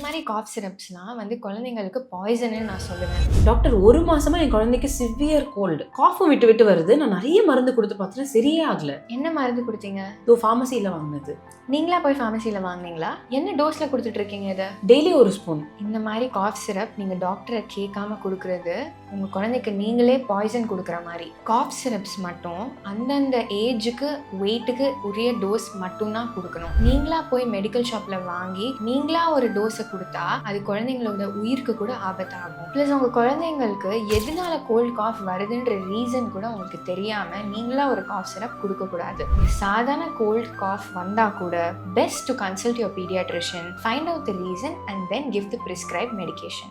மாதிரி காஃப் சிரப்ஸ்லாம் வந்து குழந்தைங்களுக்கு பாய்சன்னு நான் சொல்லுவேன். டாக்டர், 1 மாசமா என் குழந்தைக்கு சிவியர் கோல்டு, காஃபும் விட்டு விட்டு வருது. நான் நிறைய மருந்து கொடுத்து பார்த்தேன், சரியே ஆகல. என்ன மருந்து கொடுத்தீங்க? இதோ ஃபார்மசியில வாங்கினது. நீங்களா போய் ஃபார்மசியில் வாங்கினீங்களா? என்ன டோஸில் கொடுத்துட்டு இருக்கீங்க இதை? Daily 1 spoon. இந்த மாதிரி காஃப் சிரப் நீங்கள் டாக்டரை கேட்காம கொடுக்குறது உங்கள் குழந்தைக்கு நீங்களே பாய்சன் கொடுக்குற மாதிரி. காஃப் சிரப்ஸ் மட்டும் அந்தந்த ஏஜுக்கு வெயிட்டுக்கு உரிய டோஸ் மட்டும்தான் கொடுக்கணும். நீங்களா போய் மெடிக்கல் ஷாப்பில் வாங்கி நீங்களா ஒரு டோஸை கொடுத்தா அது குழந்தைங்களோட உயிருக்கு கூட ஆபத்தாகும். ப்ளஸ் உங்கள் குழந்தைங்களுக்கு எதனால கோல்ட் காஃப் வருதுன்ற ரீசன் கூட உங்களுக்கு தெரியாமல் நீங்களா ஒரு காஃப் சிரப் கொடுக்கக்கூடாது. சாதாரண கோல்ட் காஃப் வந்தால் கூட best to consult your pediatrician, find out the reason and then give the prescribed medication.